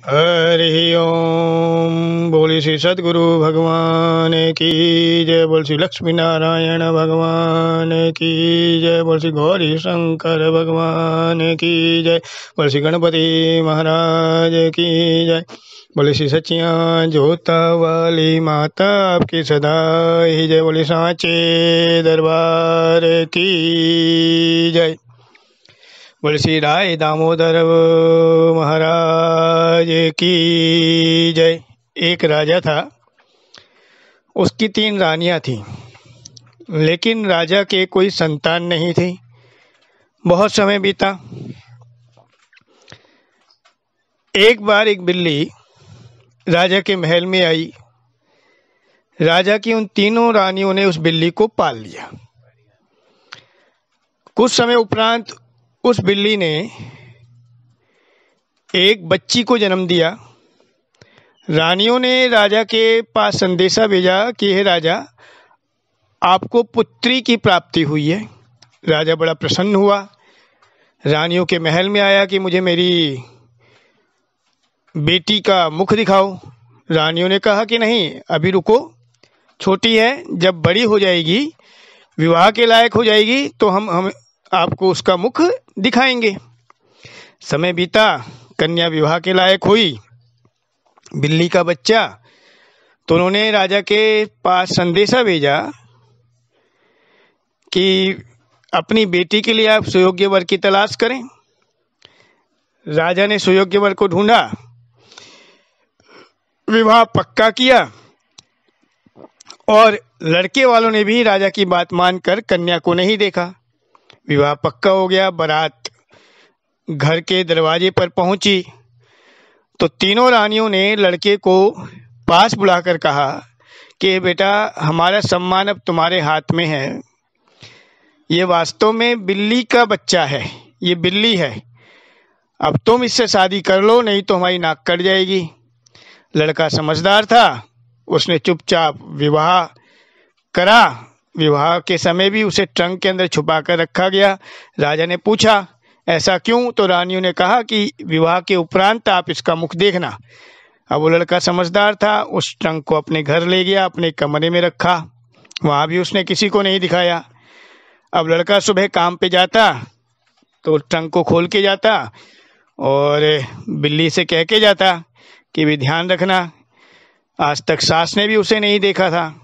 हरि ओम। बोली श्री सदगुरु भगवान की जय। बोल श्री लक्ष्मी नारायण भगवान की जय। बोल श्री गौरी शंकर भगवान की जय। बोल श्री गणपति महाराज की जय। बोले श्री सचियां जोता वाली माता आपकी सदा ही जय। बोले सांचे दरबार की जय। बोले श्री राय दामोदर महाराज की जय। एक राजा था, उसकी 3 रानियां थीं, लेकिन राजा के कोई संतान नहीं थी। बहुत समय बीता। एक बार एक बिल्ली राजा के महल में आई। राजा की उन 3 रानियों ने उस बिल्ली को पाल लिया। कुछ समय उपरांत उस बिल्ली ने एक बच्ची को जन्म दिया। रानियों ने राजा के पास संदेशा भेजा कि हे राजा, आपको पुत्री की प्राप्ति हुई है। राजा बड़ा प्रसन्न हुआ। रानियों के महल में आया कि मुझे मेरी बेटी का मुख दिखाओ। रानियों ने कहा कि नहीं, अभी रुको, छोटी है, जब बड़ी हो जाएगी, विवाह के लायक हो जाएगी तो हम आपको उसका मुख दिखाएंगे। समय बीता, कन्या विवाह के लायक हुई, बिल्ली का बच्चा। तो उन्होंने राजा के पास संदेशा भेजा कि अपनी बेटी के लिए आप सुयोग्य वर की तलाश करें। राजा ने सुयोग्य वर को ढूंढा, विवाह पक्का किया और लड़के वालों ने भी राजा की बात मानकर कन्या को नहीं देखा। विवाह पक्का हो गया। बारात घर के दरवाजे पर पहुंची तो 3 रानियों ने लड़के को पास बुलाकर कहा कि बेटा, हमारा सम्मान अब तुम्हारे हाथ में है। ये वास्तव में बिल्ली का बच्चा है, ये बिल्ली है। अब तुम इससे शादी कर लो, नहीं तो हमारी नाक कट जाएगी। लड़का समझदार था, उसने चुपचाप विवाह करा। विवाह के समय भी उसे ट्रंक के अंदर छुपा कर रखा गया। राजा ने पूछा ऐसा क्यों, तो रानियों ने कहा कि विवाह के उपरांत आप इसका मुख देखना। अब वो लड़का समझदार था, उस ट्रंक को अपने घर ले गया, अपने कमरे में रखा। वहाँ भी उसने किसी को नहीं दिखाया। अब लड़का सुबह काम पे जाता तो ट्रंक को खोल के जाता और बिल्ली से कह के जाता कि भी ध्यान रखना। आज तक सास ने भी उसे नहीं देखा था।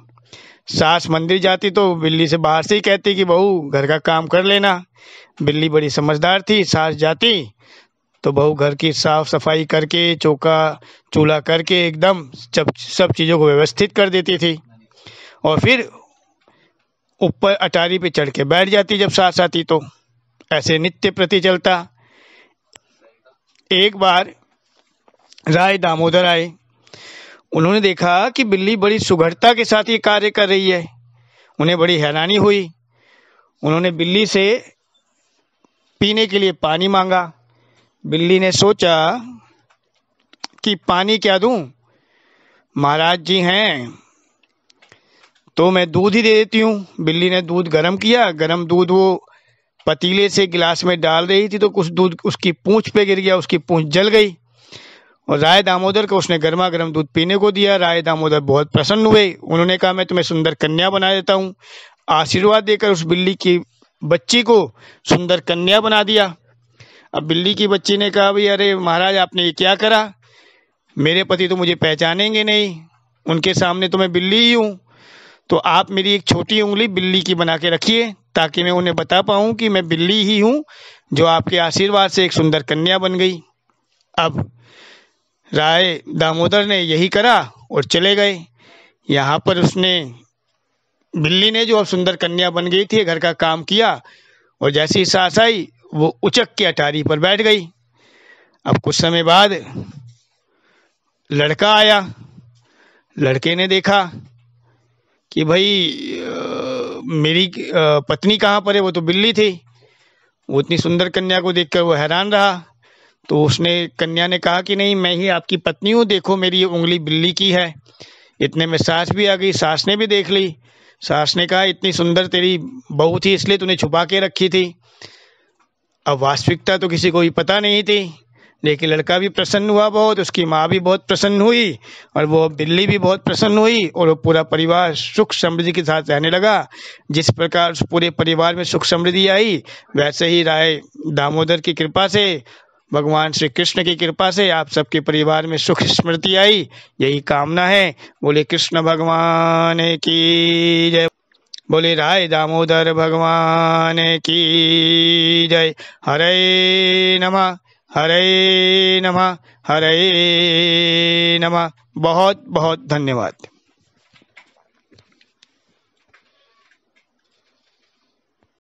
सास मंदिर जाती तो बिल्ली से बाहर से ही कहती कि बहू घर का काम कर लेना। बिल्ली बड़ी समझदार थी, सास जाती तो बहू घर की साफ सफाई करके, चौका चूल्हा करके एकदम सब चीज़ों को व्यवस्थित कर देती थी और फिर ऊपर अटारी पे चढ़ के बैठ जाती जब सास आती तो। ऐसे नित्य प्रति चलता। एक बार राय दामोदर आए। उन्होंने देखा कि बिल्ली बड़ी सुघड़ता के साथ ये कार्य कर रही है। उन्हें बड़ी हैरानी हुई। उन्होंने बिल्ली से पीने के लिए पानी मांगा। बिल्ली ने सोचा कि पानी क्या दूं, महाराज जी हैं तो मैं दूध ही दे देती हूँ। बिल्ली ने दूध गर्म किया। गर्म दूध वो पतीले से गिलास में डाल रही थी तो कुछ दूध उसकी पूंछ पे गिर गया, उसकी पूंछ जल गई और राय दामोदर को उसने गर्मा गर्म दूध पीने को दिया। राय दामोदर बहुत प्रसन्न हुए। उन्होंने कहा मैं तुम्हें सुंदर कन्या बना देता हूँ। आशीर्वाद देकर उस बिल्ली की बच्ची को सुंदर कन्या बना दिया। अब बिल्ली की बच्ची ने कहा भाई अरे महाराज, आपने ये क्या करा, मेरे पति तो मुझे पहचानेंगे नहीं, उनके सामने तो मैं बिल्ली ही हूँ। तो आप मेरी एक छोटी उंगली बिल्ली की बना के रखिए ताकि मैं उन्हें बता पाऊँ कि मैं बिल्ली ही हूँ जो आपके आशीर्वाद से एक सुंदर कन्या बन गई। अब राय दामोदर ने यही करा और चले गए। यहाँ पर उसने बिल्ली ने जो अब सुंदर कन्या बन गई थी घर का काम किया और जैसी सास आई वो उचक के अटारी पर बैठ गई। अब कुछ समय बाद लड़का आया। लड़के ने देखा कि भाई मेरी पत्नी कहाँ पर है, वो तो बिल्ली थी। वो इतनी सुंदर कन्या को देखकर वो हैरान रहा। तो उसने कन्या ने कहा कि नहीं, मैं ही आपकी पत्नी हूँ, देखो मेरी उंगली बिल्ली की है। इतने में सास भी आ गई। सास ने भी देख ली। सास ने कहा इतनी सुंदर तेरी बहू थी इसलिए तूने छुपा के रखी थी। अब वास्तविकता तो किसी को भी पता नहीं थी। देखिए लड़का भी प्रसन्न हुआ बहुत, उसकी माँ भी बहुत प्रसन्न हुई और वो बिल्ली भी बहुत प्रसन्न हुई और वो पूरा परिवार सुख समृद्धि के साथ रहने लगा। जिस प्रकार उस पूरे परिवार में सुख समृद्धि आई, वैसे ही राय दामोदर की कृपा से, भगवान श्री कृष्ण की कृपा से आप सबके परिवार में सुख स्मृति आई, यही कामना है। बोले कृष्ण भगवान की जय, बोले राय दामोदर भगवान की जय। हरे नमः, हरे नमः, हरे नमः। बहुत बहुत धन्यवाद।